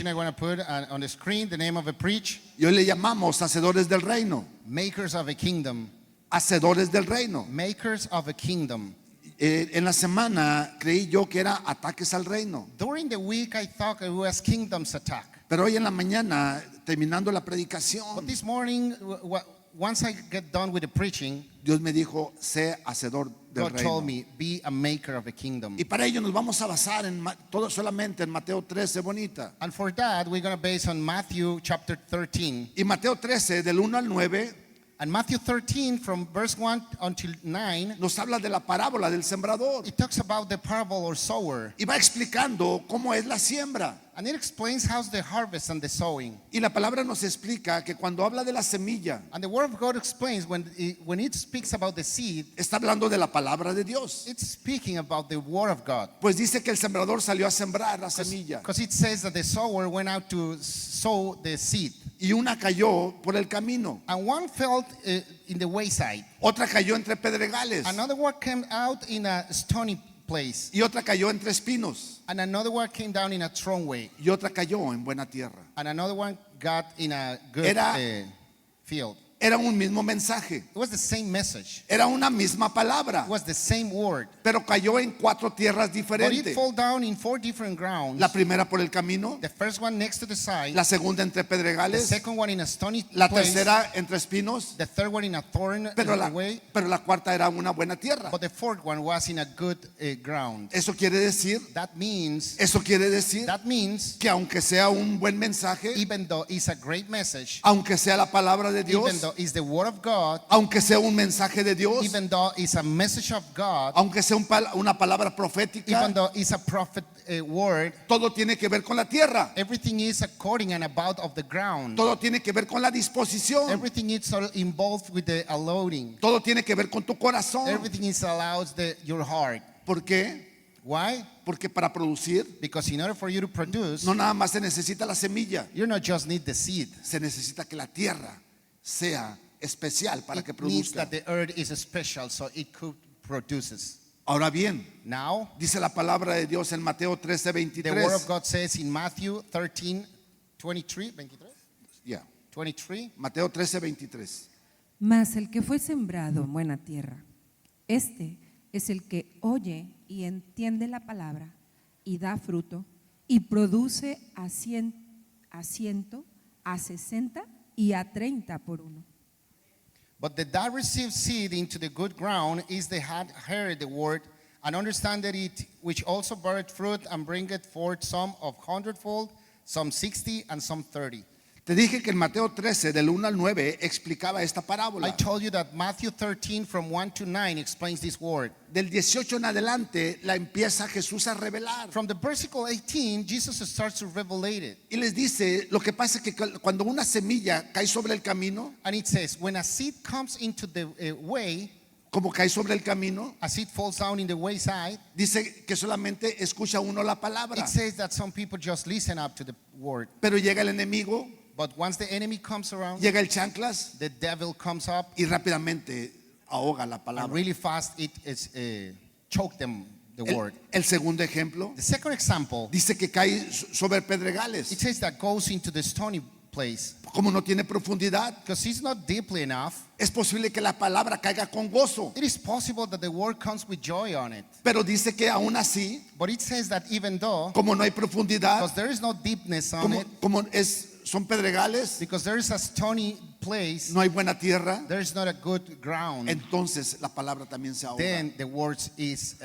I want to put on the screen the name of a preach, Y hoy le llamamos hacedores del reino. Makers of a Kingdom. Hacedores del reino. Makers of a Kingdom. En la semana creí yo que era ataques al reino. During the week I thought it was kingdom's attack. Pero hoy en la mañana, terminando la predicación, But this morning, once I get done with the preaching, Dios me dijo, sé hacedor del God reino. told me, be a maker of a kingdom. Y para ello nos vamos a basar en todo solamente en Mateo 13, bonita. And for that, we're going to base on Matthew chapter 13. Y Mateo 13, del 1 al 9, And Matthew 13, from verse 1 until 9, nos habla de la parábola del sembrador. it talks about the parable or sower. Y va explicando cómo es la siembra. And it explains how's the harvest and the sowing. Y la palabra nos explica que cuando habla de la semilla, And the Word of God explains when it speaks about the seed, está hablando de la palabra de Dios. it's speaking about the Word of God. Pues dice que el sembrador salió a sembrar la semilla. Because it says that the sower went out to sow the seed. Y una cayó por el camino. And one fell in the wayside. Otra cayó entre pedregales. Another one came out in a stony place. Y otra cayó entre espinos. And another one came down in a thorn way. Y otra cayó en buena tierra. And another one got in a good field. Era un mismo mensaje. It was the same message. Era una misma palabra. It was the same word. Pero cayó en 4 tierras But it diferentes. fell down in 4 different grounds. La primera por el camino. The first one next to the side. La segunda entre The pedregales. second one in a stony La place. tercera entre espinos. The third one in a thorn Pero way. la cuarta era una buena tierra. But the fourth one was in a good ground. Eso quiere decir That means que aunque sea un buen mensaje, even though it's a great message, aunque sea la palabra de even Dios, though it's the word of God, aunque sea un mensaje de Dios, even though it's a message of God, aunque sea una palabra profética, even though it's a prophet word, todo tiene que ver con la tierra. everything is according and about of the ground. Todo tiene que ver con la disposición. Everything is all involved with the allowing. Todo tiene que ver con tu corazón. Everything is allows your heart. ¿Por qué? Why? Porque para producir Because in order for you to produce, no nada más se necesita la semilla, you not just need the seed. se necesita que la tierra sea especial para que It needs produzca. that the earth is special so it could produces. Ahora bien, Now, dice la palabra de Dios en Mateo 13, the word of 23. God says in Matthew 13, 23, Yeah, 23, Mateo 13, 23. Mas el que fue sembrado en buena tierra, este es el que oye y entiende la palabra y da fruto y produce a 100, a 60 y a 30 por uno. But that receives seed into the good ground is the had heard the word and understandeth it, which also beareth fruit and bringeth forth some of 100-fold, some 60, and some 30. Te dije que en Mateo 13, del 1 al 9, explicaba esta I parábola. told you that Matthew 13 from 1 to 9 explains this word. Del 18 en adelante la empieza Jesús a revelar. From the vertical 18, Jesus starts to revelate it. Y les dice, lo que pasa es que cuando una semilla cae sobre el camino, And it says, when a seed comes into the way, como cae sobre el camino, a seed falls down in the wayside, dice que solamente escucha uno la palabra. it says that some people just listen up to the word. Pero llega el enemigo, But once the enemy comes around, llega el chanclas the devil comes up, y rápidamente ahoga la and palabra. really fast it is choke them, the word. El segundo ejemplo The second example, dice que cae sobre it pedregales. says that goes into the stony place. Como no tiene profundidad, Because it's not deeply enough, es posible que la palabra caiga con gozo. it is possible that the word comes with joy on it. Pero dice que aún así, But it says that even though, como no hay profundidad, because there is no deepness on it, son pedregales, because there is a stony place, no hay buena tierra, there is not a good ground, entonces la palabra también se ahoga. then the word is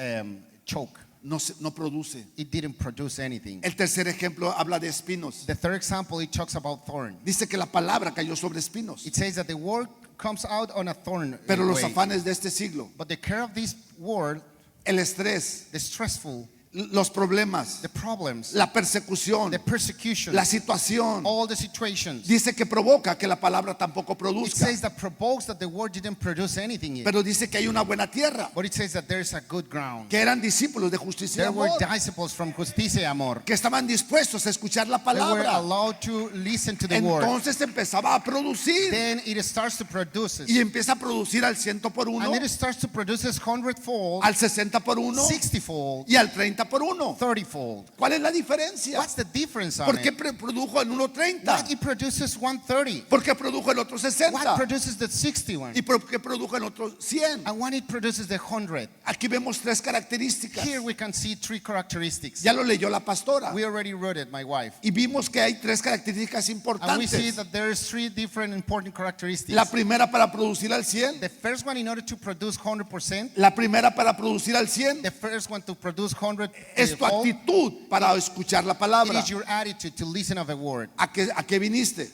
choke. No produce. It didn't produce anything. El tercer ejemplo habla de espinos. The third example, it talks about thorn. Dice que la palabra cayó sobre espinos. It says that the word comes out on a thorn Pero los way. afanes de este siglo, But the care of this world, el estrés, the stressful, los problemas, the problems, la persecución, the persecution, la situación, all the situations, dice que provoca que la palabra tampoco it produzca. says that provokes that the word didn't produce anything yet. Pero dice que hay una buena tierra, But it says that there is a good ground. que eran discípulos de justicia y There were amor, disciples from Justicia y Amor. que estaban dispuestos a escuchar la They were palabra. allowed to listen to the word. Entonces empezaba a producir Then it starts to produce y it. empieza a producir al 100 por 1, And it starts to produce 100-fold, al 60 por 1 60-fold, y al 30 30 por 1. 30-fold. ¿Cuál es la diferencia? What's the difference on ¿Por qué it? produjo en uno 30? Why it produces 130? ¿Por qué produjo el otro Why 60? produces the 61? ¿Y por qué produjo el otro 100? And why it produces the 100? Aquí vemos tres características. Here we can see three characteristics. Ya lo leyó la pastora. We already wrote it, my wife. Y vimos que hay tres características And we see importantes. that there is three different important characteristics. La primera para producir al 100. The first one, in order to produce 100%, La primera para producir al 100 the first one to produce 100 es tu fold, actitud para escuchar la it palabra. is your attitude to listen of a word. ¿A qué viniste?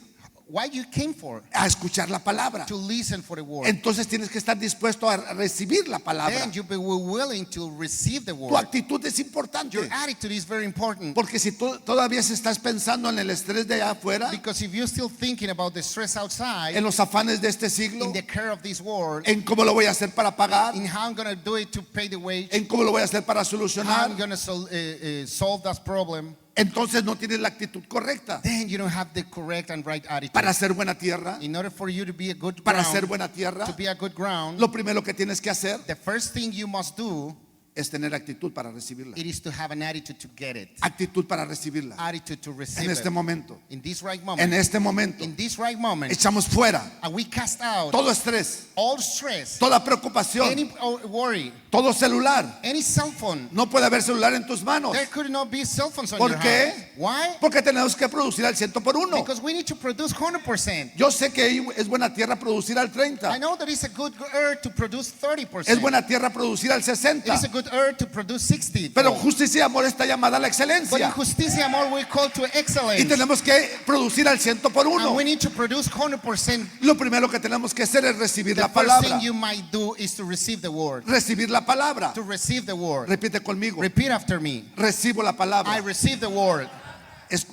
Why you came for? A escuchar la palabra. To listen for the word. Entonces tienes que estar dispuesto a recibir la palabra. Then you be willing to receive the Tu word. actitud es importante. Your attitude is very important. Porque si tú todavía estás pensando en el estrés de allá afuera, Because if you're still thinking about the stress outside, en los afanes de este siglo, in the care of this world, en cómo lo voy a hacer para pagar, in how I'm going to do it to pay the wage, en cómo lo voy a hacer para how solucionar, I'm going to solve that problem, entonces no tienes la actitud correcta. then you don't have the correct and right attitude. Para ser buena tierra, In order for you to be a good para ser ground, buena tierra, to be a good ground, lo primero que tienes que hacer the first thing you must do, es tener actitud para recibirla. it is to have an attitude to get it. Actitud para recibirla. Attitude to receive En este it. momento, In this right en moment, este momento, in this right moment, echamos fuera and we cast out todo estrés, all stress, toda preocupación, any worry, todo celular. any cell phone. No puede haber celular en tus manos. There could not be cell phones on ¿Por your qué? hands. Why? Porque tenemos que producir al 100 por 1. Because we need to produce 100%. Yo sé que es buena tierra producir al I 30. know that it's a good earth to produce 30%. Es buena tierra producir al It 60. is a good earth to produce 60. Pero justicia y amor está llamada a la But in excelencia. justicia and amor we call to Y excellence. tenemos que producir al 100 por And 1. we need to produce 100%. Lo primero que tenemos que hacer es recibir The la first palabra. thing you might do is to receive the word. Recibir la palabra. To receive the word. Repite conmigo. Repeat after me. Recibo la I palabra. receive the word.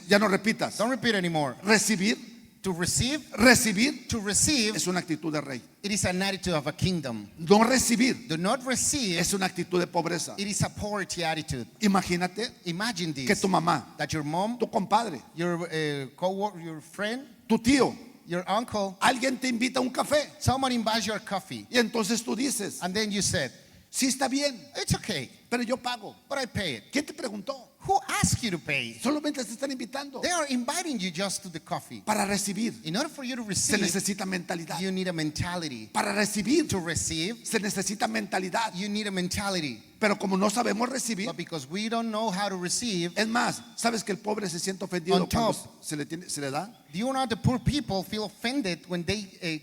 Ya no repitas. Don't repeat anymore. Recibir, To receive, es una actitud de rey. it is an attitude of a kingdom. No recibir Do not receive, es una actitud de pobreza. it is a poverty attitude. Imagínate Imagine que this, tu mamá, that your mom, tu compadre, your co-worker, your friend, tu tío, your uncle, alguien te invita a un café someone invites you a coffee, y entonces tú dices, and then you said, sí está bien, it's okay, pero yo pago. but I pay it. ¿Quién te preguntó? Who asked you to pay? Solamente te están invitando They are inviting you just to the coffee. para recibir. In order for you to Se receive, necesita mentalidad. you need a mentality. Para recibir To receive, se necesita mentalidad. you need a mentality. Pero como no sabemos recibir, But because we don't know how to receive, es más, ¿sabes que el pobre se siente ofendido On cuando top. se le da? do you know the poor people feel offended when they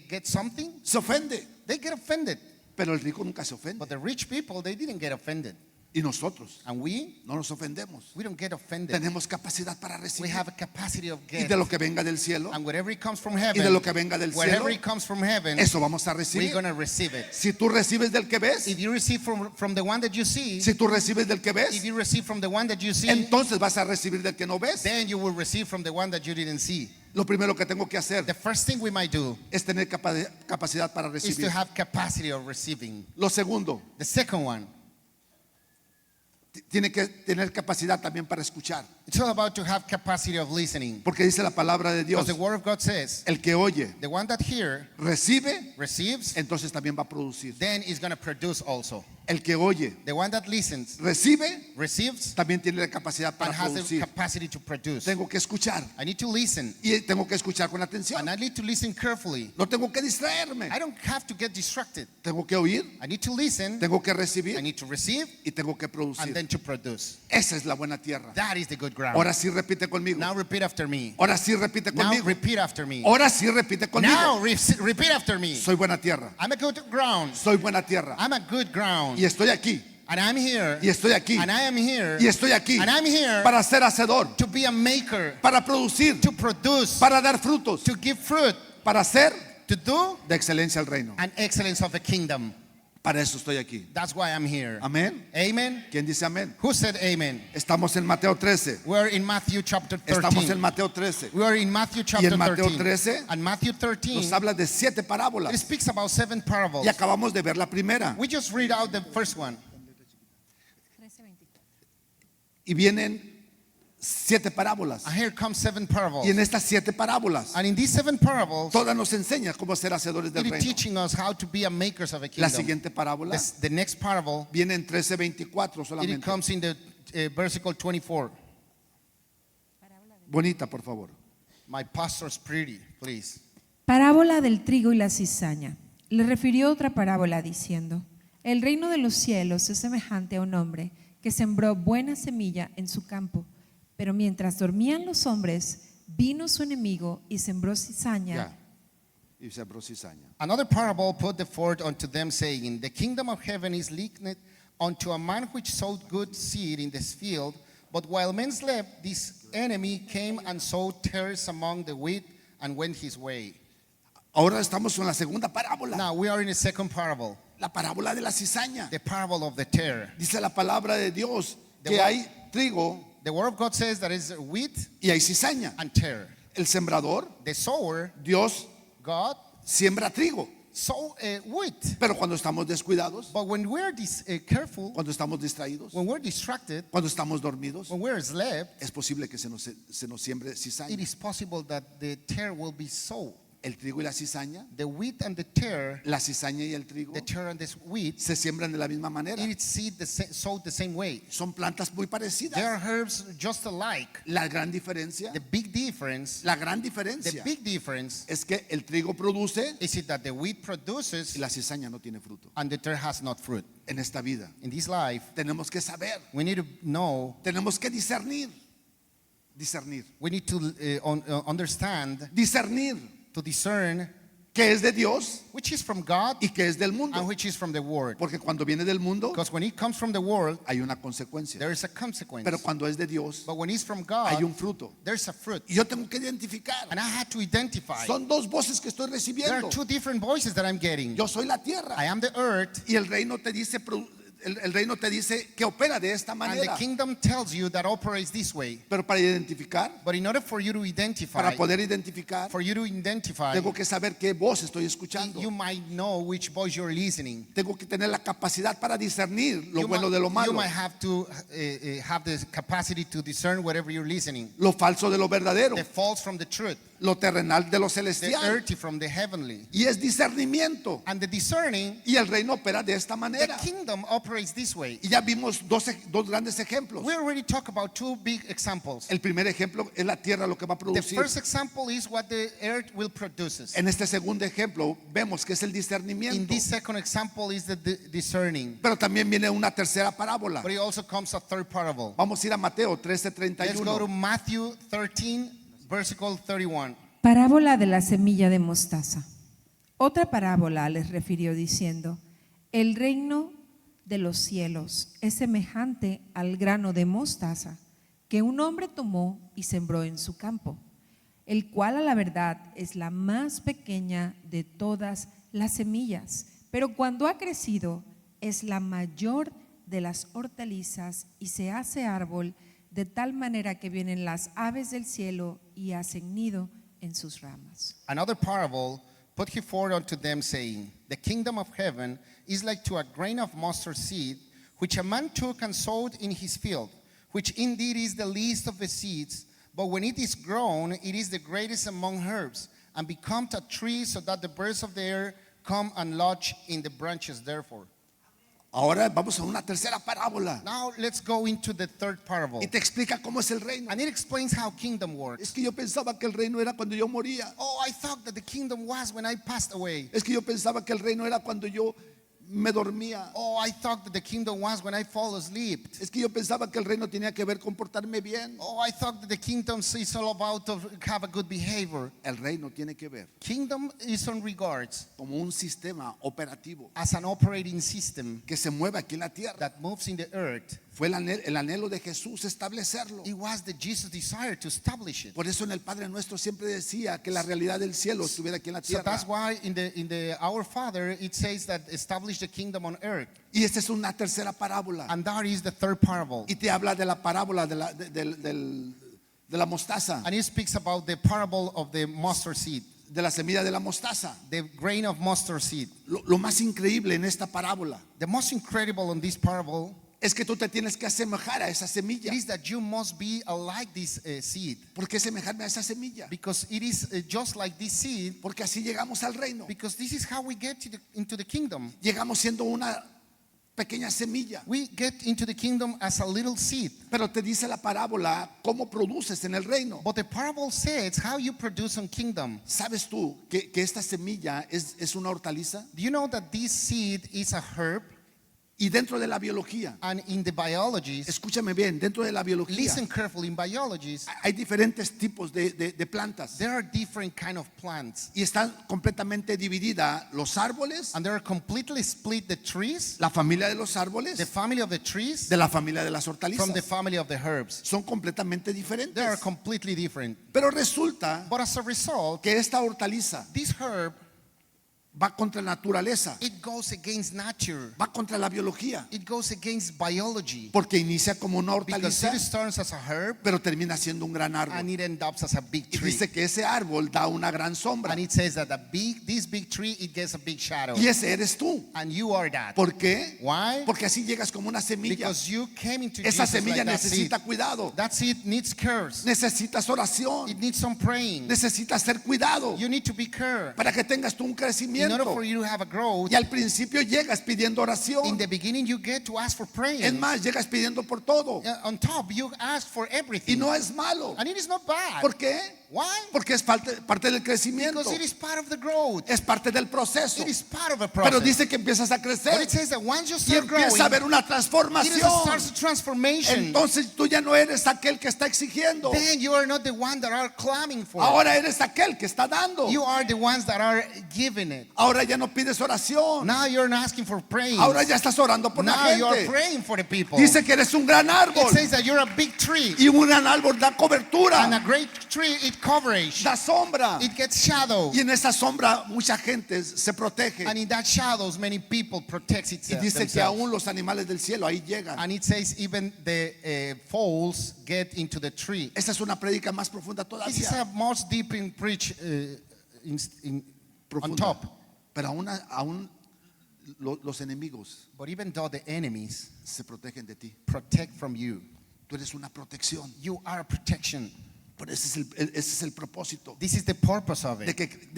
get something? Se ofende. They get offended. Pero el rico nunca se ofende. But the rich people, they didn't get offended. Y nosotros And we no nos ofendemos. don't get offended. Tenemos capacidad para We recibir. have a capacity of Y get. de lo que venga del cielo, And whatever it comes from y heaven, de lo que venga del wherever cielo, it comes from heaven, eso vamos a we're recibir. going to receive it. Si tú recibes del que ves, If you receive from the one that you see, si tú recibes del que if ves, you receive from the one that you see, entonces vas a recibir del que no ves. then you will receive from the one that you didn't see. Lo primero que tengo que hacer The first thing we might do es tener capacidad para is to recibir. have capacity of receiving. Lo segundo, The second one, tiene que tener capacidad también para escuchar. it's all about to have capacity of listening. Porque dice la palabra de Dios, Because the word of God says, el que oye, the one that hear, recibe, receives, entonces también va a producir. then is going to produce also. El que oye, The one that listens, recibe, receives, también tiene la capacidad and para has the producir. capacity to produce. Tengo que escuchar I need to listen, y tengo que escuchar con atención. and I need to listen carefully. No tengo que distraerme. I don't have to get distracted. Tengo que oír, I need to listen, tengo que I recibir need to receive, y tengo que and producir. then to produce. Esa es la buena tierra. That is the good ground. Ahora sí repite conmigo. Now repeat after me. Ahora sí repite Now conmigo. repeat after me. Ahora sí repite Now conmigo. repeat after me. Soy buena tierra. I'm a good ground. Soy buena tierra. I'm a good ground. Y estoy aquí. And I'm here. Y estoy aquí. And I am here. Y estoy aquí And I'm here para ser hacedor, to be a maker, para producir, to produce, para dar frutos, to give fruit, para hacer to do de excelencia al reino. an excellence of a kingdom. Para eso estoy aquí. That's why I'm here. Amén. Amen. ¿Quién dice amén? Who said amen? Estamos en Mateo 13. We're in Matthew chapter Estamos en 13. Mateo 13. We are in Matthew Y chapter en Mateo 13. 13 And Matthew 13, nos habla de 7 it parábolas. speaks about 7 parables. Y acabamos de ver la primera. We just read out the first one. Y vienen 7 parábolas. And here comes 7 parables. Y en estas 7 parábolas, And in these 7 parables, todas nos enseña cómo ser hacedores del it is reino. teaching us how to be a makers of a La kingdom. siguiente parábola The next parable, viene en 13:24 it solamente. comes in the versículo 24. Bonita, por favor. My pastor's pretty, please. Parábola del trigo y la cizaña. Le refirió otra parábola diciendo: el reino de los cielos es semejante a un hombre que sembró buena semilla en su campo, pero mientras dormían los hombres, vino su enemigo y sembró cizaña. Ya. Y sembró cizaña. Another parable put the forth unto them, saying, the kingdom of heaven is likened unto a man which sowed good seed in this field, but while men slept, this enemy came and sowed tares among the wheat and went his way. Ahora estamos en la segunda parábola. Now we are in the second parable, La parábola de la cizaña. the parable of the tare. Dice la palabra de Dios The que word- hay trigo The word of God says that is wheat y hay cizaña. and tare. El sembrador, The sower, Dios, God, siembra trigo. sow wheat. Pero cuando estamos descuidados, But when we're careful, cuando estamos distraídos, when we're distracted, cuando estamos dormidos, when we're slept, es posible que se nos siembre it cizaña. is possible that the tare will be sowed. El trigo y la cizaña, The wheat and the tare, la cizaña y el trigo the tare and the wheat, se siembran de la misma manera. it is sowed the same way. Son plantas muy They parecidas. are herbs just alike. La gran diferencia, The big difference, la gran the diferencia big difference es que el trigo produce is it that the wheat produces y la cizaña no tiene fruto. and the tare has not fruit. En esta vida In this life, tenemos que saber, we need to know, tenemos que discernir, we need to understand, discernir to discern qué es de Dios which is from God y qué es del and mundo. which is from the world. Porque cuando viene del mundo Because when it comes from the world, hay una consecuencia. there is a consequence. Pero cuando es de Dios But when it's from hay God, un fruto. there's a fruit. Y yo tengo que identificar. And I had to identify. Son dos voces que estoy There are recibiendo. two different voices that I'm getting. Yo soy la tierra I am the earth, y el reino te dice el reino te dice que opera de esta and the manera. kingdom tells you that operates this way. Pero para identificar, But in order for you to identify, para poder identificar, tengo que saber qué voz estoy escuchando. you might know which voice you're listening. Tengo que tener la capacidad para discernir lo You bueno de lo might, you malo, might have to have the capacity to discern whatever you're listening. lo falso de lo verdadero, The false from the truth, lo terrenal de lo the celestial. earthy from the heavenly. Y es discernimiento. And the discerning, Y el reino opera de esta the manera. kingdom operates this way. Y ya vimos dos grandes ejemplos. We already talked about two big examples. El primer ejemplo es la tierra lo que va a The producir. first example is what the earth will produce. En este segundo ejemplo vemos que es el In discernimiento. this second example is the discerning. Pero también viene una tercera parábola. But it also comes a third parable. Vamos a ir a Mateo Let's go to 13:31. Matthew 13, versículo 31. Parábola de la semilla de mostaza. Otra parábola les refirió diciendo: el reino de los cielos es semejante al grano de mostaza que un hombre tomó y sembró en su campo, el cual a la verdad es la más pequeña de todas las semillas, pero cuando ha crecido es la mayor de las hortalizas y se hace árbol de tal manera que vienen las aves del cielo y hacen nido en sus ramas. Another parable put he forth unto them, saying, the kingdom of heaven is like to a grain of mustard seed, which a man took and sowed in his field, which indeed is the least of the seeds, but when it is grown, it is the greatest among herbs, and becomes a tree, so that the birds of the air come and lodge in the branches therefore. Ahora vamos a una tercera parábola. Now let's go into the third parable. Y te explica cómo es el reino. And it explains how kingdom Es works. que yo pensaba que el reino era cuando yo moría. Oh, I thought that the kingdom was when I passed away. Es que yo pensaba que el reino era cuando yo me dormía. Oh, I thought that the kingdom was when I fall asleep. Es que yo pensaba que el reino tenía que ver con portarme bien. Oh, I thought that the kingdom is all about to have a good behavior. El reino tiene que ver Kingdom is on regards como un sistema operativo as an operating system que se mueve aquí en la tierra. that moves in the earth. Fue el anhelo de Jesús establecerlo. It was the Jesus' desire to establish it. Por eso en el Padre Nuestro siempre decía que la realidad del cielo estuviera aquí en la So that's tierra. why in the Our Father it says that establish the kingdom on earth. Y esta es una tercera parábola. And that is the third parable. Y te habla de la parábola de la mostaza, And it speaks about the parable of the mustard seed, de la semilla de la mostaza. the grain of mustard seed. Lo más increíble en esta parábola The most incredible in this parable es que tú te tienes que asemejar a esa semilla. it is that you must be like this seed, ¿Por qué asemejarme a esa semilla? because it is just like this seed, Porque así llegamos al reino. because this is how we get into the kingdom. Llegamos siendo una pequeña semilla. We get into the kingdom as a little seed. Pero te dice la parábola cómo produces en el reino. But the parable says how you produce on kingdom. ¿Sabes tú que esta semilla es una hortaliza? Do you know that this seed is a herb? Y dentro de la biología, And in the biologies, escúchame bien, dentro de la biología listen carefully, in biologies, hay diferentes tipos de plantas. there are different kind of plants. Y están completamente divididas los árboles, And they are completely split, the trees, la familia de los árboles, the family of the trees, de la familia de las from hortalizas. the family of the herbs. Son completamente They are diferentes. completely different. Pero resulta But as a result, que esta hortaliza this herb, va contra la naturaleza, it goes against nature. va contra la biología, It goes against biology. porque inicia como una Because hortaliza, it starts as a herb pero termina siendo un gran and árbol. it ends up as a big Y tree. dice que ese árbol da una gran sombra. And it says that this big tree, it gets a big shadow. Y ese eres tú. And you are that. ¿Por qué? Why? Porque así llegas como una semilla. Because you came into Esa Jesus semilla like that seed. necesita cuidado, That seed needs cares. necesitas It oración, needs some praying. necesitas ser cuidado You need to be care. para que tengas tú un In order crecimiento. for you to have a growth, Y al principio llegas pidiendo in oración. the beginning you get to ask for praying. Es más, llegas pidiendo por todo. On top, you ask for Y everything. no es malo. And it is not bad. ¿Por qué? Why? Porque es parte del crecimiento. Because it is part of the growth. Es parte del proceso. It is part of the Pero process. dice que empiezas a But crecer it says that once you y start growing, empieza a haber una it is a transformación. starts a transformation. Entonces tú ya no eres aquel que está exigiendo. Then you are not the one that are clamming for it. Ahora eres aquel que está dando. You are the ones that are giving it. Ahora ya no pides oración. Now you're not asking for praying. Ahora ya estás orando por la Now you are gente. praying for the people. Dice que eres un gran árbol. It says that you're a big tree. Y un gran árbol da cobertura, And a great tree, it coverage. da sombra. It gets shadow. Y en esa sombra mucha gente se protege. And in that shadows, many people protect Y itself, dice que themselves. aún los animales del cielo ahí llegan. And it says even the fowls get into the tree. Esa es una prédica más profunda This is todavía. a most deep in preach on Profunda. top. Pero aún los enemigos But even though the enemies se protegen de ti. protect from you, Tú eres una protección. you are a protection. Pero ese es el propósito. This is the purpose of De it.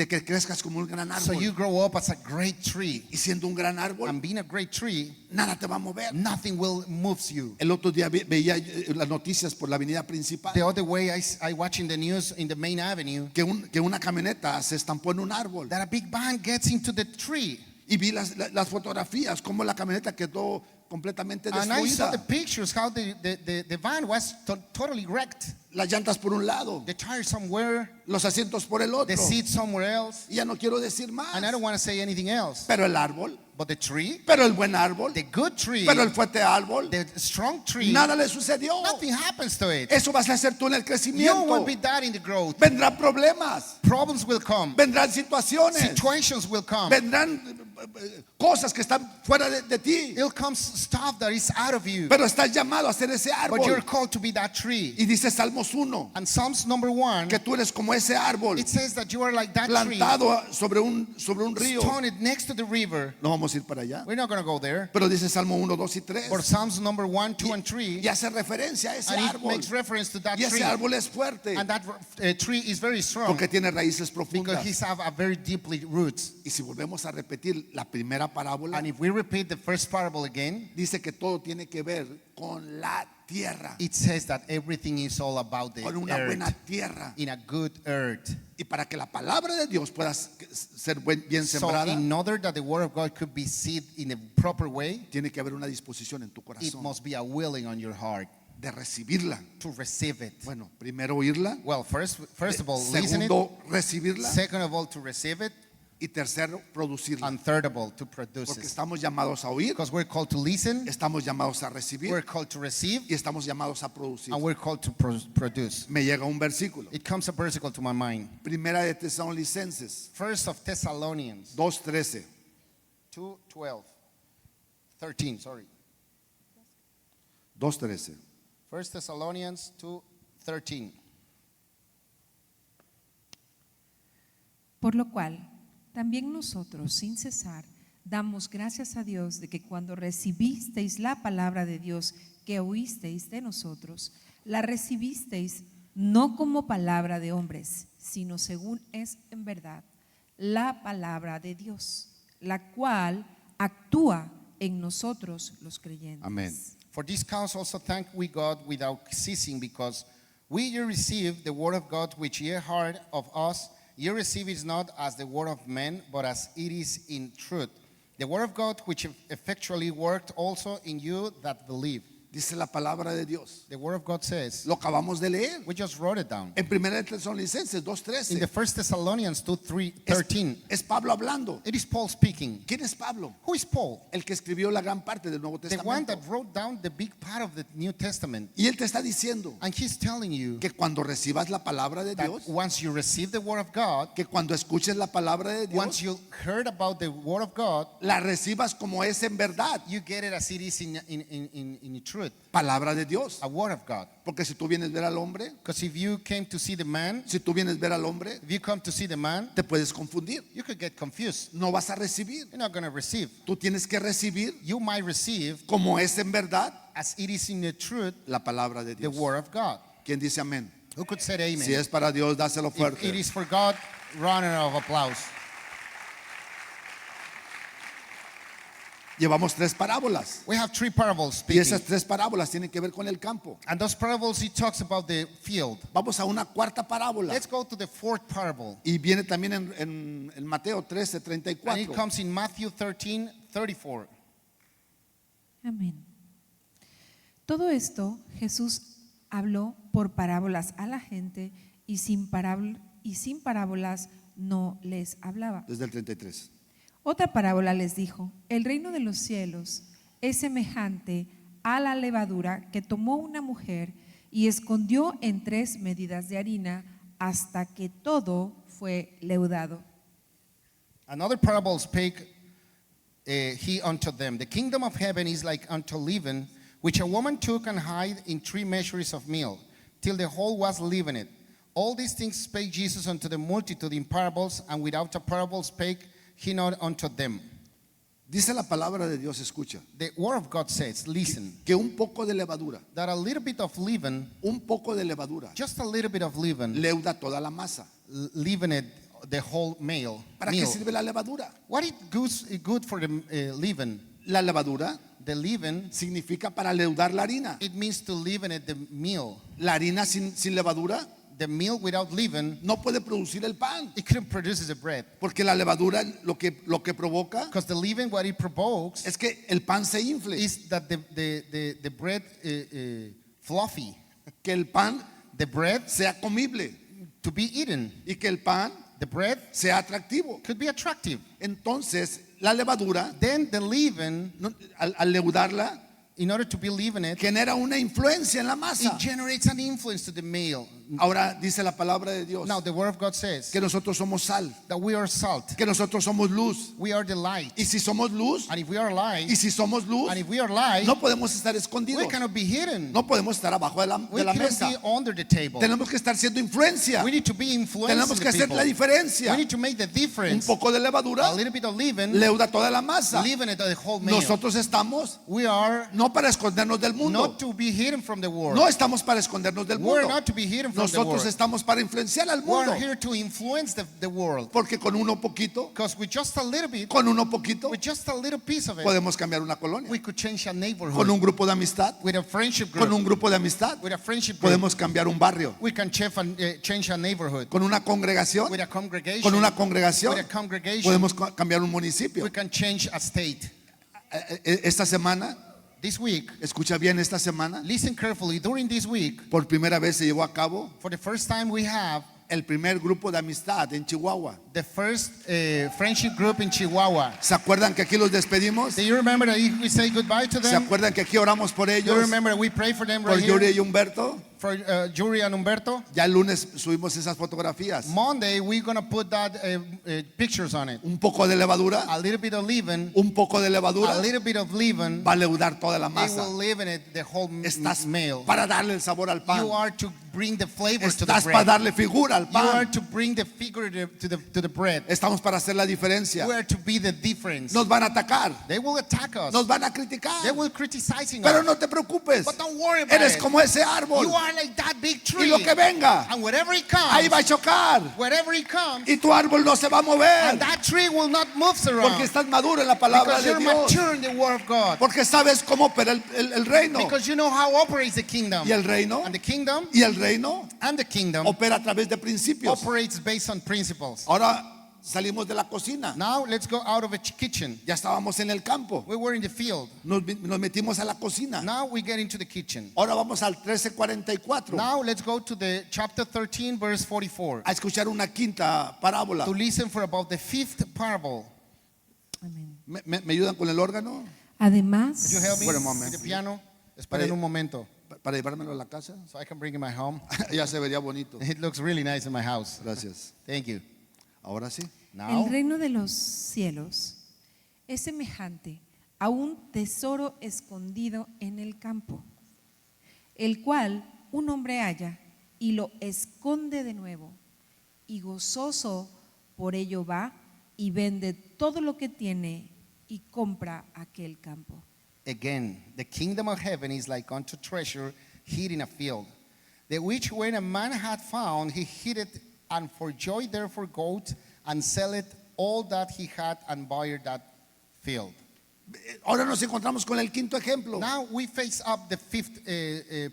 que crezcas como un gran So you árbol. grow up as a great tree. Y siendo un gran árbol, And being a great tree, nada te va a mover. nothing will move you. El otro día veía las noticias por la avenida principal The other way I watching the news in the main avenue que una camioneta se estampó en un árbol. that a big van gets into the tree. Y vi las fotografías, cómo la camioneta quedó completamente And I saw the destruida. pictures how the van was totally wrecked. Las llantas por un lado, The tires somewhere, los asientos por el otro. the seat somewhere else. Y ya no quiero decir más. And I don't want to say anything else. Pero el árbol, But the tree, pero el buen árbol, the good tree, pero el fuerte árbol, the strong tree, nada le sucedió. nothing happens to it. Eso vas a hacer tú en el You crecimiento. will be that in the growth. Vendrán problemas, Problems will come. vendrán situaciones, Situations will come. vendrán cosas que están fuera de ti. It'll come stuff that is out of you. Pero estás llamado a ser ese But you're árbol. called to be that tree. Y dice Salmos 1 And Psalms number 1, que tú eres como ese árbol it says that you are like that tree, plantado sobre un río. planted next to the river. No vamos a ir para allá. We're not going to go there. Pero dice Salmo 1, 2 y 3. But Psalms number 1, 2, and 3, Y hace referencia a ese and it árbol. makes reference to that Y ese tree. árbol es fuerte And that tree is very strong porque tiene raíces because profundas. he's have a very deeply roots. Y si volvemos a repetir la primera parábola, And if we repeat the first parable again, dice que todo tiene que ver con la tierra, it says that everything is all about the con una buena earth, tierra. in a good earth. Y para que la palabra de Dios pueda ser bien So sembrada, in order that the word of God could be seed in a proper way, tiene que haber una disposición en tu it corazón must be a willing on your heart de recibirla. to receive it. Bueno, primero oírla, Well, first of all, listen it. segundo recibirla Second of all, to receive it. y tercero producirla. And third of all, to produce Porque it. estamos llamados a oír, Because we're called to listen, estamos llamados a recibir we're called to receive, y estamos llamados a producir. and we're called to produce. Me llega un versículo. It comes a vertical to my mind. Primera de Tesalonicenses First of Thessalonians 2:13. 2:12. 13, sorry. 2:13. First Thessalonians 2:13. Por lo cual, también nosotros, sin cesar, damos gracias a Dios de que cuando recibisteis la palabra de Dios que oísteis de nosotros, la recibisteis no como palabra de hombres, sino según es en verdad la palabra de Dios, la cual actúa en nosotros los creyentes. Amén. For this cause also thank we God without ceasing, because we ye receive the word of God which ye heard of us. Ye receive it not as the word of men, but as it is in truth. The word of God which effectually worked also in you that believe. Dice la palabra de Dios. The word of God says, Lo acabamos de leer. we just wrote it down. En 1 Tesalonicenses In the 2:13. 1 Thessalonians 2:13, Es Pablo hablando. it is Paul speaking. ¿Quién es Pablo? Who is Paul? El que escribió la gran parte del Nuevo The one Testamento. that wrote down the big part of the New Testament. Y él te está diciendo And he's telling you que cuando recibas la palabra de that Dios, once you receive the word of God, que cuando escuches la palabra de once Dios, you heard about the word of God, la recibas como es en verdad, you get it as it is in truth, palabra de Dios. a word of God. Porque si tú vienes a ver al hombre, Because if you came to see the man, si tú vienes a ver al hombre, if you come to see the man, te puedes confundir. you could get confused. No vas a recibir. You're not going to receive. Tú tienes que recibir You might receive como es en verdad as it is in the truth, la palabra de the Dios. word of God. ¿Quién dice amén? Who could say amen? Si es para Dios, dáselo If it fuerte. is for God, round of applause. Llevamos 3 parábolas. We have 3 parables Y speaking. esas 3 parábolas tienen que ver con el campo. And those parables, he talks about the field. Vamos a una cuarta parábola. Let's go to the 4th parable. Y viene también en Mateo And it 13:34. comes in Matthew 13:34. Amén. Todo esto Jesús habló por parábolas a la gente y sin parábolas no les hablaba. Desde el 33. Otra parábola les dijo: el reino de los cielos es semejante a la levadura que tomó una mujer y escondió en 3 medidas de harina hasta que todo fue leudado. Another parable spake he unto them. The kingdom of heaven is like unto leaven, which a woman took and hid in 3 measures of meal, till the whole was leavened. All these things spake Jesus unto the multitude in parables, and without a parable spake he not unto them. Dice la palabra de Dios, escucha, The word of God says, listen, que un poco de levadura, that a little bit of leaven, un poco de levadura, just a little bit of leaven, leuda toda la masa. leavened the whole meal. ¿Para qué sirve la levadura? What is good for the leaven? La levadura The leaven, significa para leudar la harina. it means to leaven the meal. La harina sin levadura The meal without leaven, no puede producir el pan, it couldn't produce the bread. porque la levadura lo que provoca Because the leaven, what it provokes, es que el pan se infle, is that the bread fluffy, que el pan the bread sea comible to be eaten. y que el pan The bread sea atractivo. could be attractive. Entonces, la levadura, Then the leaven, al leudarla, in order to be leavened, genera una influencia en la masa. it generates an influence to the meal. Ahora dice la palabra de Dios Now the word of God says que nosotros somos sal, that we are salt, que nosotros somos luz. we are the light. Y si somos luz, And if we are light, y si somos luz, and if we are light, no podemos estar we escondidos. cannot be hidden. No podemos estar abajo de We la cannot mesa. be under the table. Tenemos que estar siendo influencia. We need to be influencing Tenemos que the hacer people. la diferencia. We need to make the Un difference. poco de A levadura little bit of leaven, leuda toda la masa. leaven it the whole meal. Nosotros estamos We are no para escondernos del mundo. not to be hidden from the world. No estamos para escondernos del We're mundo. not to be hidden from the Nosotros world. estamos para influenciar al mundo. We're here to influence the world. Porque con uno poquito, Because with just a little bit, con uno poquito, with just a little piece of it, podemos cambiar una colonia. we could change a Con neighborhood. un grupo de amistad, With a friendship con group, un grupo de amistad, with a friendship group, podemos cambiar un barrio. we can change a neighborhood. Con una congregación, With a congregation, con una congregación, with a congregation, podemos cambiar un municipio. we can change a state. Esta semana, This week, escucha bien, esta semana, listen carefully, during this week, por primera vez se llevó a cabo for the first time we have el primer grupo de amistad en Chihuahua. the first friendship group in Chihuahua. ¿Se acuerdan que aquí los despedimos? Do you remember that we say goodbye to ¿Se them? acuerdan que aquí oramos por Do you ellos? remember that we pray for them Por right Yuri here? y Humberto. For Yuri and Humberto? Ya el lunes subimos esas fotografías. Monday, we're going to put that pictures on it. Un poco de levadura, A little bit of leaven, un poco de levadura a little bit of leaven, va a leudar toda la it masa. will leaven it the whole Estás meal. para darle el sabor al pan. You are to bring the flavors to the Estás para bread. darle figura al You are pan. to bring the figure to the bread. Estamos para hacer la diferencia. We are to be the difference. Nos van a atacar, They will attack us. nos van a They criticar, will criticizing pero us. no te preocupes. But don't worry about Eres it. como ese árbol. You are like that big Y tree. lo que venga, And whatever it ahí comes, va a chocar. wherever it comes, Y tu árbol no se va a mover. and that tree will not move Porque around. estás maduro en la palabra Because de you're Dios. mature in the word of God. Porque sabes cómo opera el reino. Because you know how operates the kingdom. Y el reino. And the kingdom Y el reino and the kingdom opera a través de principios. operates based on principles. Ahora salimos de la cocina. Now let's go out of a kitchen. Ya estábamos en el campo. We were in the field. Nos metimos a la cocina. Now we get into the kitchen. Ahora vamos al 13:44. Now let's go to the chapter 13 verse 44 A escuchar una quinta parábola. to listen for about the fifth parable. Amén. ¿Me ayudan con el órgano? Además, Could you help me Wait a with moment. the piano? Esperen un momento Para llevármelo a la casa. so I can bring it in my home. Ya se vería bonito. It looks really nice in my house. Gracias. Thank you. Ahora sí. Now el reino de los cielos es semejante a un tesoro escondido en el campo, el cual un hombre halla y lo esconde de nuevo, y gozoso por ello va y vende todo lo que tiene y compra aquel campo. again, the kingdom of heaven is like unto treasure hid in a field, the which when a man had found, he hid it, and for joy therefore goeth and selleth all that he had and buyeth that field. Ahora nos encontramos con el quinto ejemplo. Now we face up the fifth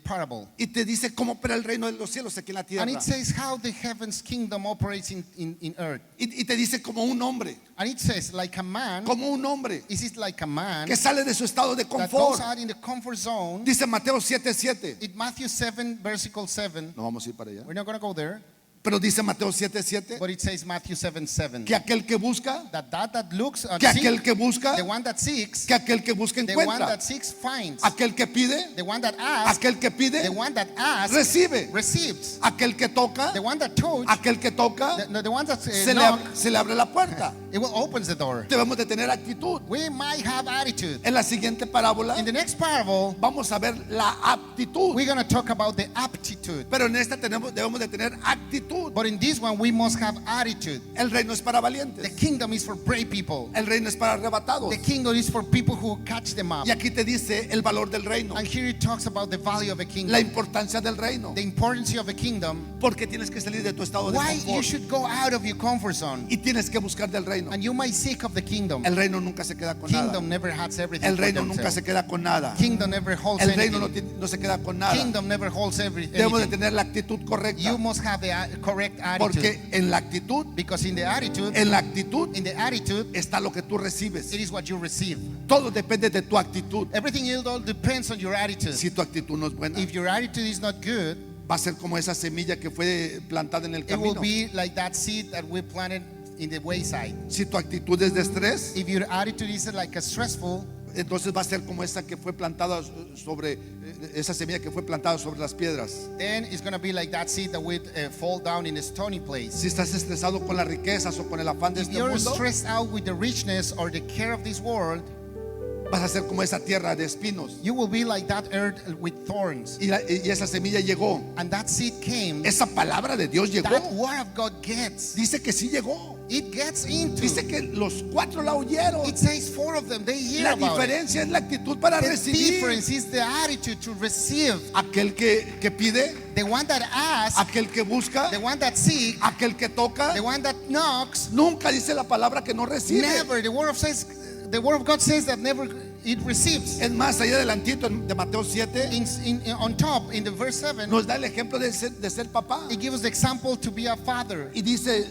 parable. Y te dice cómo opera el reino de los cielos aquí en la tierra. And it says how the heaven's kingdom operates in earth. Y te dice como un hombre. And it says like a man, Como un hombre is it like a man que sale de su estado de that confort. goes out in the comfort zone. Dice Mateo 7:7. In Matthew 7, versicle 7, No vamos a ir para allá. we're not going to go there, Pero dice Mateo 7:7 but it says Matthew 7, 7. que aquel que busca, That looks and que seeks, aquel que busca, the one that seeks, que aquel que busca the one encuentra. that seeks finds, Aquel que pide, the one that asks, aquel que pide, the one that asks recibe. receives, Aquel que toca, the one that touches, aquel que toca, the one that se le abre la puerta. it will opens the door. Debemos de tener actitud. We might have attitude. En la siguiente parábola In the next parable, vamos a ver la aptitud. we're going to talk about the aptitude. Pero en esta debemos de tener actitud. But in this one, we must have attitude. El reino es para The valientes. kingdom is for brave people. El reino es para arrebatados. The kingdom is for people who catch them up. Y aquí te dice el valor del reino, And here it talks about the value of a la kingdom, importancia del reino. the importance of a kingdom, Porque tienes que salir de tu estado de why you confort should go out of your comfort zone. y tienes que buscar del reino. And you might seek of the kingdom. El reino nunca se queda con nada. Kingdom never has everything El for reino nunca themselves. se queda con nada. Kingdom never holds El reino anything. no se queda con nada. Kingdom never holds everything. Debemos de tener la actitud correcta. You must have the correct attitude. Porque en la actitud, Because in the attitude está lo que tú recibes. it is what you receive. Todo depende de tu actitud. Everything else all depends on your attitude. Si tu actitud no es buena, If your attitude is not good, va a ser como esa semilla que fue plantada en el it will camino. be like that seed that we planted in the wayside. Si tu actitud es de estrés, If your attitude is like a stressful, entonces va a ser como esa que fue plantada sobre esa semilla que fue plantada sobre las piedras. then it's going to be like that seed that would fall down in a stony place. Si estás estresado con las riquezas o con el afán de If este you're mundo, stressed out with the richness or the care of this world, vas a ser como esa tierra de espinos. you will be like that earth with thorns. Y esa semilla llegó. And that seed came. Esa palabra de Dios llegó. That word of God gets. Dice que sí llegó. It gets into. Dice que los 4 la oyeron. It says 4 of them. They hear La about it. diferencia es la actitud para The recibir. difference is the attitude to receive. Aquel que pide, The one that asks, aquel que busca, the one that seeks, aquel que toca. the one that knocks. Nunca dice la palabra que no recibe. Never. The word of God says that never it receives. Es más, allá adelantito de Mateo 7 On top, in the verse 7, nos da el ejemplo de ser papá. it gives us the example to be a father. Y dice,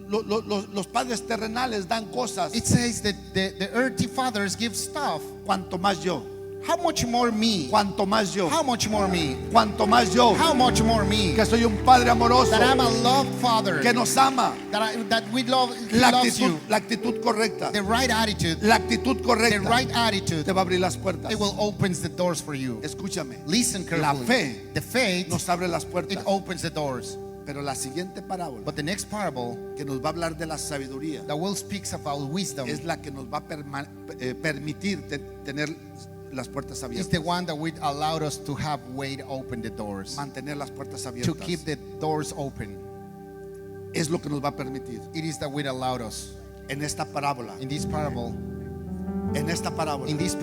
los padres terrenales dan cosas. It says that the earthly fathers give stuff. Cuanto más yo. How much more me? Cuanto más yo. How much more me? Cuanto más yo. How much more me? Que soy un padre amoroso. That I'm a loved father. Que nos ama. That we love. He loves you. La actitud correcta. The right attitude. La actitud The correcta. right attitude. Te va a abrir las puertas. It will open the doors for you. Escúchame. Listen La carefully. fe The faith, nos abre las it puertas. opens the doors. Pero la siguiente parábola But the next parable que nos va a hablar de la sabiduría that will speaks about wisdom es la que nos va a permitir tener las puertas is the abiertas. one that would allow us to have wide open the doors. Mantener las puertas To abiertas. keep the doors open. Es lo que nos va a permitir. It is that would allow us. En esta parábola. In this parable, En esta parábola. vimos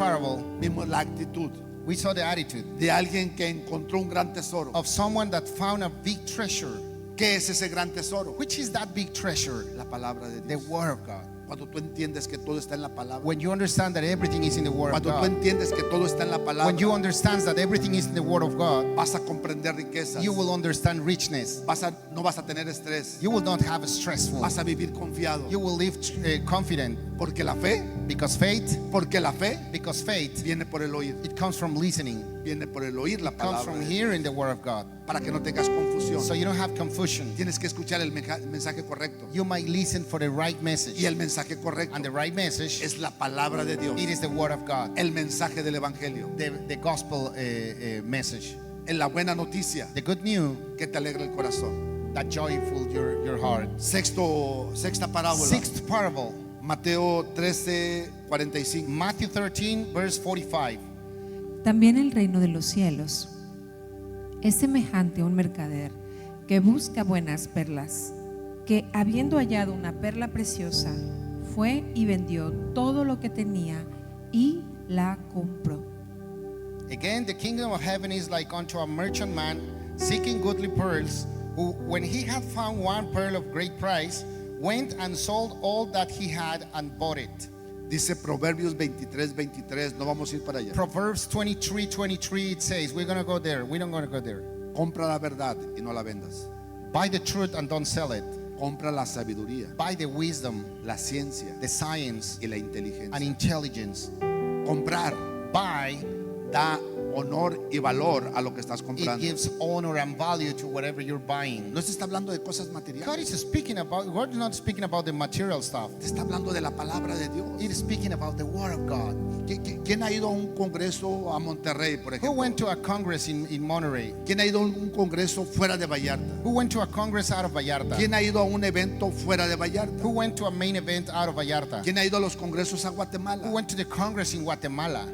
Vimos la actitud. We saw the attitude de alguien que encontró un gran tesoro. of someone that found a big treasure. ¿Qué es ese gran tesoro? Which is that big treasure? La palabra de The Dios. Word of God. Cuando tú entiendes que todo está en la palabra. When you understand that everything is in the Word of Cuando tú God. entiendes que todo está en la palabra. When you understand that everything is in the Word of God, Vas a comprender riquezas. you will understand richness. No vas a tener estrés. You will not have a stressful. Vas a vivir confiado. You will live confident. Porque la fe, Because faith, viene por el oír. it comes from listening. Viene por el oír la It comes palabra. from de Dios. hearing the Word of God. Para que no tengas confusión. So you don't have confusion. Tienes que escuchar el mensaje correcto. You might listen for the right message. Y el mensaje correcto And the right message, es la palabra de Dios. it is the Word of God. El mensaje del evangelio. The gospel message. En la buena noticia The good news que te alegra el corazón. that joyful your heart. Sexta parábola. Sixth parable, Mateo 13:45. Matthew 13, verse 45. También el reino de los cielos es semejante a un mercader que busca buenas perlas, que habiendo hallado una perla preciosa, fue y vendió todo lo que tenía y la compró. Again, the kingdom of heaven is like unto a merchant man seeking goodly pearls, who, when he had found one pearl of great price, went and sold all that he had and bought it. Dice Proverbios 23:23. No vamos a ir para allá. Proverbs 23:23, it says, we're going to go there. We don't going to go there. Compra la verdad y no la vendas. Buy the truth and don't sell it. Compra la sabiduría, Buy the wisdom, la ciencia the science, y la inteligencia. and intelligence. Comprar Buy, da honor y valor a lo que estás it comprando. gives honor and value to whatever you're buying. No se está hablando de cosas God materiales. is speaking about, God is not speaking about the material stuff. Te está hablando de la palabra de Dios. It is speaking about the Word of God. ¿Quién ha ido a un congreso a Monterrey, por Who ejemplo? went to a congress in Monterey? ¿Quién ha ido a un congreso fuera de Vallarta? Who went to a congress out of Vallarta? ¿Quién ha ido a un evento fuera de Vallarta? Who went to a main event out of Vallarta? ¿Quién ha ido a los congresos a Who Guatemala? went to the congress in Guatemala?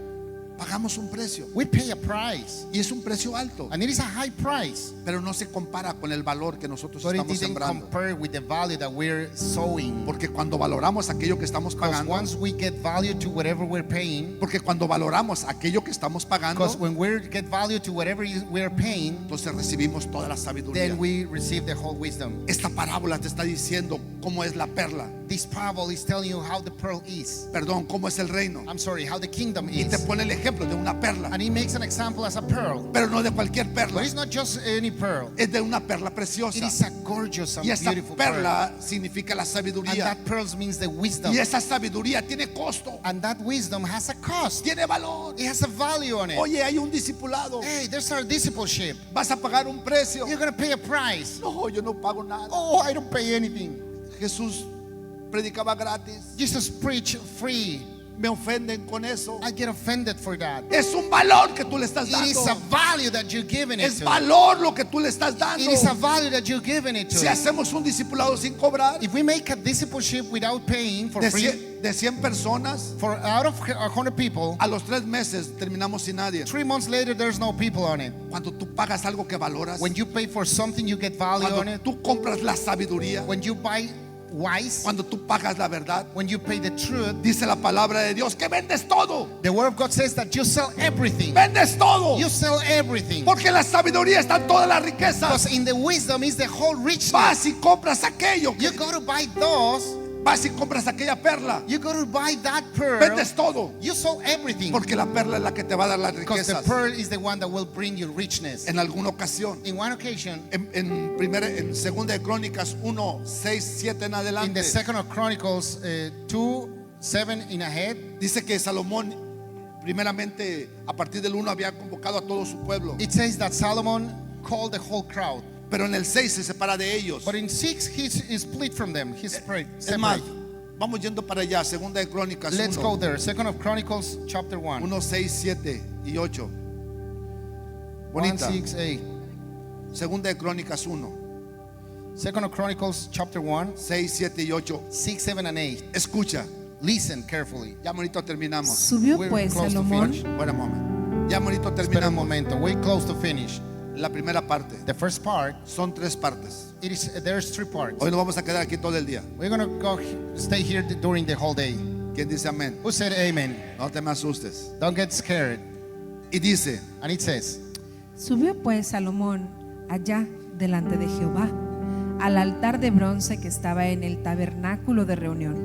Pagamos un precio We pay a price, y es un precio alto, and it is a high price, pero no se compara con el valor que nosotros but it estamos didn't sembrando. compare with the value that we're sowing. Porque cuando valoramos aquello que estamos Because pagando, once we get value to whatever we're paying, porque cuando valoramos aquello que estamos pagando, because when we get value to whatever we're paying, entonces recibimos toda la sabiduría. then we receive the whole wisdom. Esta parábola te está diciendo cómo es la perla, This parable is telling you how the pearl is. perdón, cómo es el reino. I'm sorry, how the kingdom Y te is. pone el ejemplo de una perla, And he makes an example as a pearl. pero no de cualquier But perla, it's not just any pearl. es de una perla It preciosa. is a gorgeous and Y esta beautiful pearl. perla significa la And sabiduría. that pearl means the wisdom. Y esa sabiduría tiene costo, And that wisdom has a cost. tiene valor. It has a value on it. Oye, hay un discipulado, Hey, there's our discipleship. vas a pagar un precio. You're going to pay a price. No, yo no pago nada. Oh, I don't pay anything. Jesús predicaba gratis. Jesus preach free. Me ofenden con eso. I get offended for that. Es un valor que tú le estás It is a dando. value that you're giving it Es to. valor lo que tú le estás dando. It is a value that you're giving it Si to. hacemos un discipulado sin cobrar, If we make a discipleship without paying for free, de 100 personas, for out of 100 people, a los 3 meses terminamos sin nadie. 3 months later, there's no people on it. Cuando tú pagas algo que valoras, When you pay for something, you get value on cuando it. tú compras la sabiduría, When you buy wise, cuando tú pagas la verdad, when you pay the truth, dice la palabra de Dios que vendes todo. the word of God says that you sell everything. Vendes todo. You sell everything. Porque en la sabiduría están todas las riquezas. Because in the wisdom is the whole richness. Vas y compras aquello. You go to buy those, Vas y compras aquella perla. you go to buy that pearl, Vendes todo. you sell everything. Porque la perla es la que te va a dar las Because the riquezas. pearl is the one that will bring you richness. En alguna ocasión, In one occasion, en segunda de Crónicas 1, 6, 7 en in the adelante, second of Chronicles 2, 7 in ahead, dice que Salomón, primeramente, a partir del 1 había convocado a todo su pueblo. it says that Solomon called the whole crowd. Pero en el 6 se separa de ellos. But in 6, he split from them. He separate. Es más, vamos yendo para allá, segunda de Crónicas Let's go 1, there. Second of Chronicles chapter 1. 1, 6, 7 y 8. 1, Bonita. 6, 8. Segunda de Crónicas 1, Second of Chronicles chapter 1, 6, 7 y 8. 6, 7, and 8. Escucha, Listen carefully. ya bonito terminamos. Subió We're pues close to Salomón finish. Buen momento. Ya bonito Espera un terminamos. momento. We're close to finish. La primera parte. The first part, Son 3 partes. there's 3 parts. Hoy nos vamos a quedar aquí todo el día. We're going to go stay here during the whole day. ¿Quién dice amén? Who said amen? No te me asustes. Don't get scared. Y dice, And it says, Subió pues Salomón allá delante de Jehová, al altar de bronce que estaba en el tabernáculo de reunión,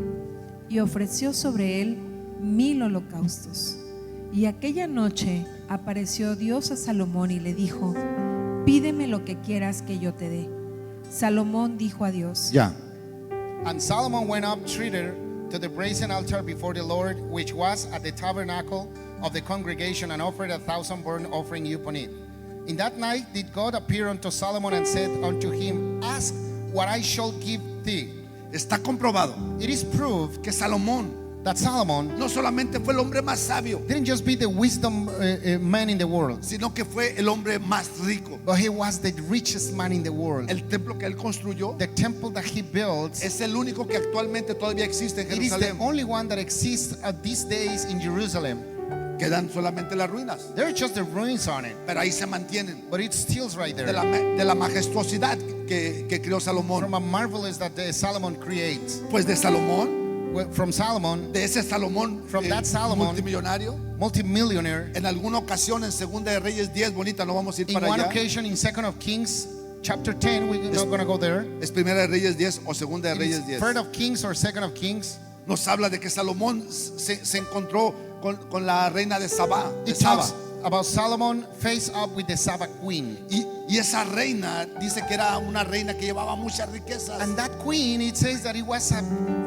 y ofreció sobre él 1000 holocaustos. Y aquella noche apareció Dios a Salomón y le dijo: pídeme lo que quieras que yo te dé. Salomón dijo a Dios: ya. And Solomon went up thither to the brazen altar before the Lord, which was at the tabernacle of the congregation, and offered 1,000 burnt offering upon it. In that night did God appear unto Solomon and said unto him, Ask what I shall give thee. Está comprobado It is proved que Salomón that Solomon no solamente fue el hombre más sabio, didn't just be the wisdom man in the world, sino que fue el hombre más rico. but he was the richest man in the world. El templo que él construyó The temple that he built, es el único que actualmente todavía existe en it is the Jerusalén. only one that exists at these days in Jerusalem. Quedan solamente las ruinas, There are just the ruins on it, pero ahí se mantienen but it's still right de there. la majestuosidad que creó Salomón. From a marvelous that Solomon creates. Pues de Salomón, From Solomon, de ese Salomón, From that Solomon, multimillonario, multimillionaire, en alguna ocasión en Segunda de Reyes 10, bonita, no vamos a ir in para one allá. occasion in 2nd of Kings chapter 10, we're not going to go there. Es Primera de Reyes 10 o Segunda de It is Reyes 10. 3rd of Kings or 2nd of Kings. Nos habla de que Salomón se encontró con la reina de Sabá, de It Saba. talks about Solomon face up with the Saba queen. Y esa reina dice que era una reina que llevaba muchas riquezas, And that queen, it says that it was a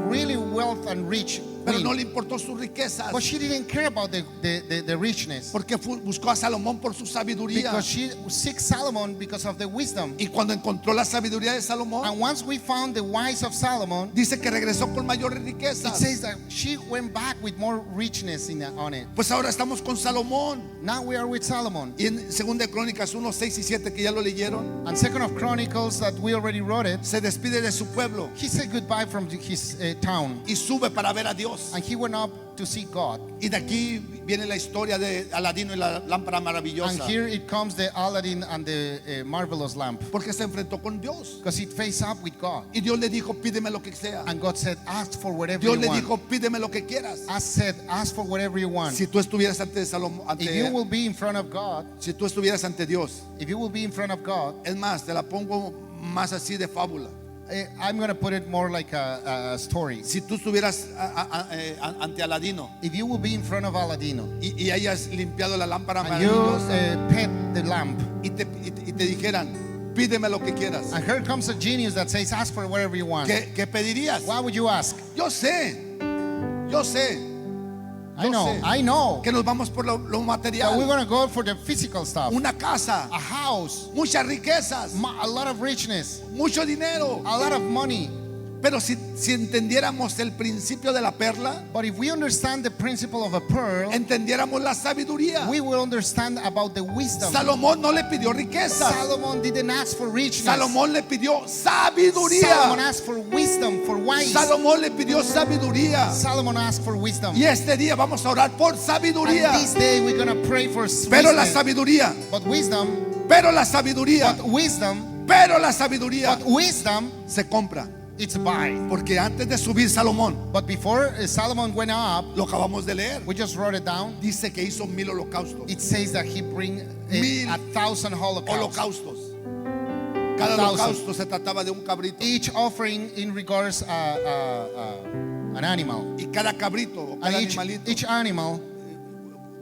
really wealth and rich pero no queen. le importó sus riquezas, But she didn't care about the richness. porque buscó a Salomón por su sabiduría. Because she seeks Solomon because of the wisdom. Y cuando encontró la sabiduría de Salomón, And once we found the wise of Solomon, dice que regresó con mayores it riquezas. says that she went back with more richness on it. Pues ahora estamos con Salomón. Now we are with Solomon. Y en Segunda de Crónicas 1, 6 y 7, que ya lo leyeron, And 2nd of Chronicles that we already wrote it, se despide de su pueblo he said goodbye from his town. y sube para ver a Dios. And he went up to see God. Y de aquí viene la historia de Aladino y la lámpara And maravillosa, here it comes the Aladdin and the marvelous lamp. porque se enfrentó con Dios. Because it faced up with God. Y Dios le dijo, pídeme lo que sea. And God said, ask for whatever Dios you le want. dijo, pídeme lo que quieras. Ask for whatever you want. Si tú estuvieras ante Salomón, If you will be in front of God, si tú estuvieras ante Dios, if you will be in front of God, es más, te la pongo más así de fábula. I'm going to put it more like a story. Si tú estuvieras ante Aladino If you will be in front of Aladino y hayas limpiado la lámpara and you maravillosa pet the lamp, y te dijeran, pídeme lo que quieras, and here comes a genius that says, ask for whatever you want. ¿qué pedirías? What would you ask? Yo sé I know que nos vamos por lo that we're material, going to go for the physical stuff. una casa, A house, muchas riquezas, a lot of richness, mucho dinero. a lot of money. Pero si entendiéramos el principio de la perla, But if we understand the principle of a pearl, entendiéramos la sabiduría. we will understand about the wisdom. Salomón no le pidió riquezas, Solomon didn't ask for richness. Salomón le pidió sabiduría. Solomon asked for wisdom, for wise. Salomón le pidió sabiduría. Solomon asked for wisdom. Y este día vamos a orar por And sabiduría. this day we're going to pray for Pero la wisdom. sabiduría, But wisdom, pero la sabiduría, but wisdom, pero la sabiduría but wisdom, se compra. it's buy. Porque antes de subir Salomón, But before Solomon went up, lo acabamos de leer, we just wrote it down. dice que hizo 1000 holocaustos. It says that he bring 1,000 holocausts. Holocaustos. Cada 1,000. holocausto se trataba de un cabrito. Each offering in regards an animal. Y cada cabrito o And cada animalito, each animal,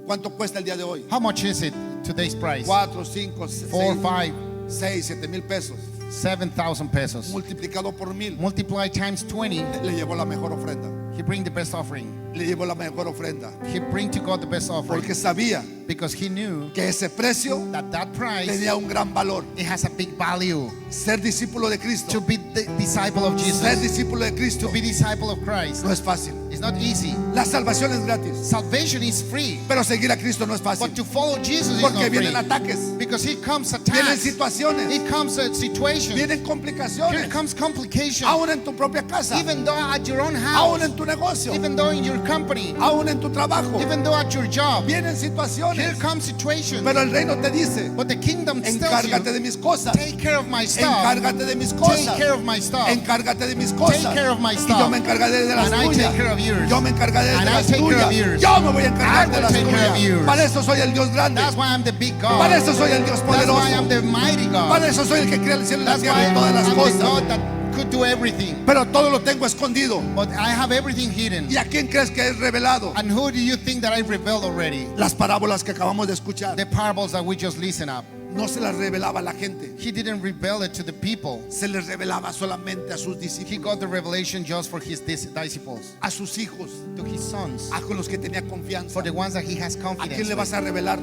¿cuánto cuesta el día de hoy? how much is it today's price? 4, 5, 4, 6, 5, 6, 7 mil pesos. 7,000 pesos. Multiplicado por 1000. Multiply times 20, Le llevó la mejor ofrenda. he bring the best offering. Le llevó la mejor ofrenda. He bring to God the best offering. Porque sabía Because he knew que ese precio that price, tenía un gran valor. it has a big value. Ser discípulo de To Cristo, be the disciple of ser Jesus, discípulo de Cristo to be disciple of Christ, no es fácil. it's not easy. La salvación es gratis, Salvation is free, pero seguir a Cristo no es fácil. but to follow Jesus is Porque not vienen free. ataques, Because here comes vienen attacks, situaciones, it comes a situation, vienen here complicaciones, comes complication. aún en tu propia casa, Even though at your own aún house, en tu negocio, even though in your company, aún en tu trabajo, even though at your job, vienen here situaciones. comes situations. Pero el reino te dice, But the kingdom tells encárgate you, de mis cosas, take care of my stuff, encárgate de mis take cosas, care of my stuff, encárgate de mis cosas, take care of my y yo stuff, me encargaré de las and I tuyas. take care of you. yours. Yo me encargaré de And I las take care of tuyas. yours. Yo me voy a I encargar de will las take care of tuyas. yours. Para eso soy el Dios grande. That's why I'm the big God. Para eso soy el Dios That's why I'm poderoso. the mighty God. Para eso soy el que crea el cielo y la That's why tierra y todas las I'm the cosas. God that could do everything. Pero todo lo tengo escondido. But I have everything hidden. ¿Y a quién crees que es revelado? And who do you think that I revealed already? Las parábolas que acabamos de escuchar. The parables that we just listened up. No se las revelaba a la gente. He didn't reveal it to the people. Se les revelaba solamente a sus He discípulos, got the revelation just for his disciples, a sus hijos, to his sons, a con los que tenía confianza. for the ones that he has ¿A confidence quién le vas with. a revelar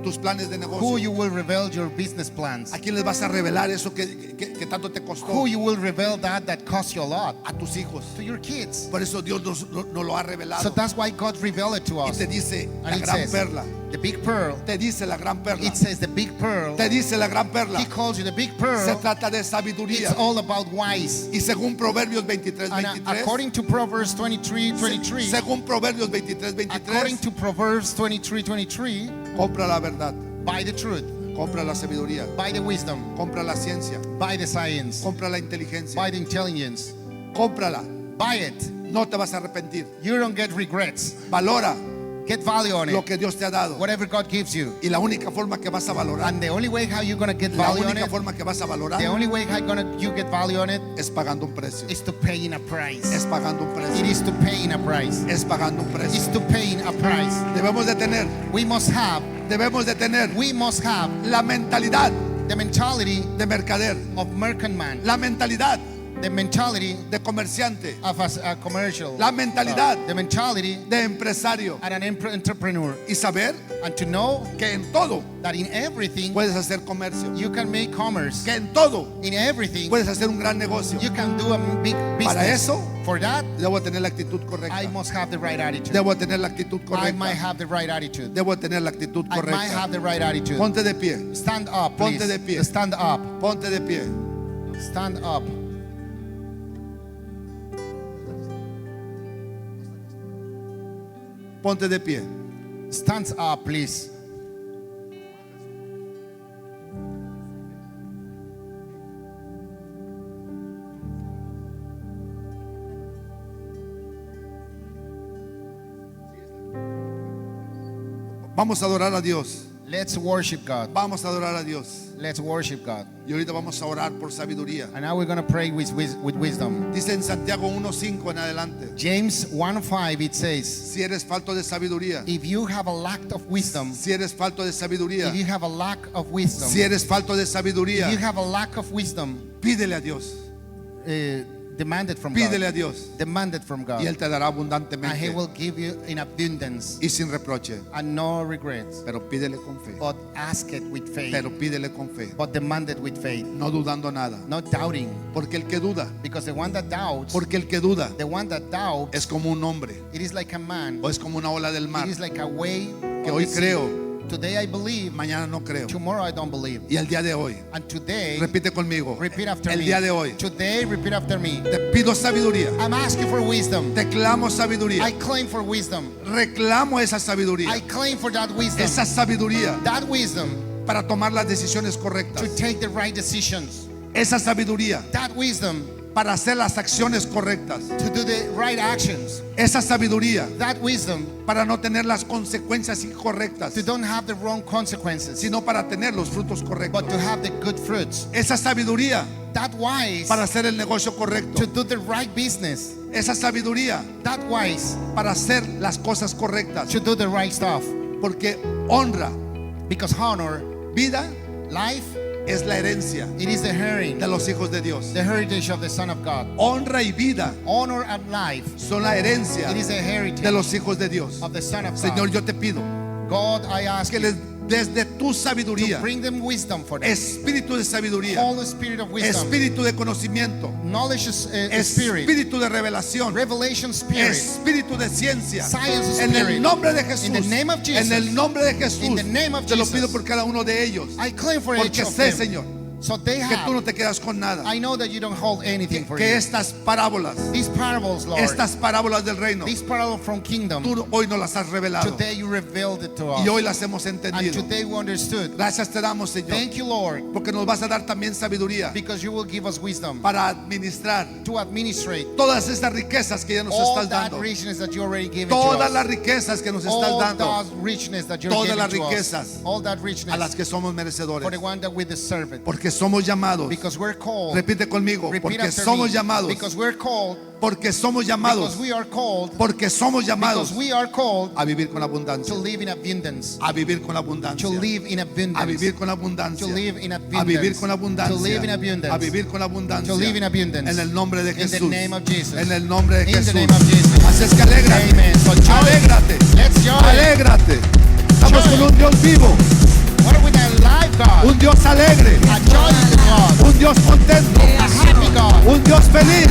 tus planes de Who negocio? you will reveal your business plans. ¿A quién les vas a revelar eso que tanto te costó? Who you will reveal that cost you a lot. A tus hijos. To your kids. Por eso Dios nos lo ha So revelado. that's why God revealed it to Y us. te dice la And it gran says, perla. the big pearl. Te dice la gran perla. It says the big pearl. Te dice la gran perla. He calls you the big Se pearl. trata de sabiduría. It's all about wise. Y según Proverbios 23, And 23. according to Proverbs 23:23, Según Proverbios 23, 23. according to Proverbs 23:23, Compra la verdad. buy the truth, Compra la sabiduría. buy the wisdom, Compra la ciencia. buy the science, Compra la inteligencia. buy the intelligence, Cómprala. buy it. No te vas a arrepentir. You don't get regrets. Valora Get value on lo it, que Dios te ha dado. whatever God gives you. Y la única forma que vas a valorar, And the only way how you're gonna get la value on única it, forma que vas a valorar the only way how you get value on it es pagando un precio. is to paying a price. Es pagando un It precio. is to paying a price. Es pagando un It's precio. to paying a price. Debemos de tener We must have la mentalidad the mentality de mercader, of merchantman, la mentalidad the mentality de comerciante, of a commercial, la mentalidad the mentality de empresario of an entrepreneur, y saber and to know que en todo that in everything puedes hacer comercio, you can make commerce. que en todo In everything puedes hacer un gran negocio. you can do a big Para business. eso For that, debo tener la actitud I correcta. must have the right attitude. Debo tener la actitud I might correcta. have the right attitude. Debo tener la actitud I might have correcta. the right attitude. Ponte de pie. Stand up, Ponte please. de pie. Stand up. Ponte de pie. Stand up. Ponte de pie. Stand up, please. Vamos a adorar a Dios. Let's worship God. Vamos a adorar a Dios. Let's worship God. Y ahorita vamos a orar por sabiduría. And now we're going to pray with wisdom. Dice en Santiago 1:5 en adelante. James 1:5 it says, Si eres falto de sabiduría, if you have a lack of wisdom, si eres falto de sabiduría, if you have a lack of wisdom, si eres falto de if sabiduría, you have a lack of wisdom, pídele a Dios. demand it from Pídele a God. Dios Demand it from God. y Él te dará And He abundantemente will give you in abundance y sin reproche. and no regrets. Pero pídele con fe. But ask it with faith. Pero pídele con fe. But demand it with faith. No dudando nada. Not doubting. Porque el que duda, Because the one that doubts, porque el que duda the one that doubts, es como un hombre it is like a man. o es como una ola del mar. It is like a way Que of hoy the sea. creo, Today I believe, mañana no creo. tomorrow I don't believe. Y el día de hoy, And today, repite conmigo. repeat after El me. día de hoy, Today, repeat after me. te pido sabiduría. I'm asking for wisdom. Te clamo sabiduría. I claim for wisdom. Reclamo esa sabiduría. I claim for that wisdom. Esa sabiduría That wisdom para tomar las decisiones to correctas. take the right decisions. Esa sabiduría That wisdom para hacer las acciones correctas. to do the right actions. Esa sabiduría That wisdom para no tener las consecuencias incorrectas, to don't have the wrong consequences, sino para tener los frutos correctos. but to have the good fruits. Esa sabiduría That wise para hacer el negocio correcto. to do the right business. Esa sabiduría That wise para hacer las cosas correctas. to do the right stuff. Porque honra, Because honor, vida, life, es la herencia it is the heritage, de los hijos de Dios. the heritage of the Son of God. Honra y vida Honor and life, son la herencia it is the heritage de los hijos de Dios. of the Son of Señor, God. yo te pido God, I ask que you les des de tu to sabiduría, bring them wisdom for them. espíritu de sabiduría, Holy Spirit of wisdom, espíritu de conocimiento, knowledge spirit, espíritu de revelación, revelation spirit, espíritu de ciencia. science En el spirit. nombre de Jesús, In the name of Jesus. en el nombre de Jesús, In the name of te lo Jesus. pido por cada uno de ellos. I claim for each Porque of sé, them. Señor, So they que tú no have. te quedas con nada. I know that you don't hold anything for Que you. estas parábolas, These parables, Lord, estas parábolas del reino, these parables from kingdom, tú hoy nos las has revelado today you revealed it to us. y hoy las hemos And entendido. today we understood. Gracias te damos, Señor, Thank you, Lord, porque nos vas a dar también sabiduría because you will give us wisdom para administrar to administrate todas estas riquezas que ya nos all estás that dando. richness that you already given to Todas las us. riquezas que nos estás All dando that richness that you're Todas giving las to us. riquezas All that a las richness que somos for merecedores. the one that we deserve it. Porque somos llamados. Because we're called. Repite conmigo. Repeat Porque after somos me. llamados. Because we're called. Porque somos llamados. Because we are called. Porque somos llamados Because we are called a vivir con to abundancia. live in abundance. A vivir con abundancia. To live in abundance. A vivir con abundancia. To live in A abundance. vivir con abundancia. To live in abundance. A vivir con abundancia. To live in abundance. En el nombre de In the Jesús. name of Jesus. En el nombre de In the Jesús. name of Jesus. Así es que alégrate. Amen. So joy. Alégrate. Let's joy. Alégrate. Estamos Joy. con un Dios vivo. What are we that alive God? Un Dios alegre. A joyous God. Un Dios contento. A happy God. Un Dios feliz.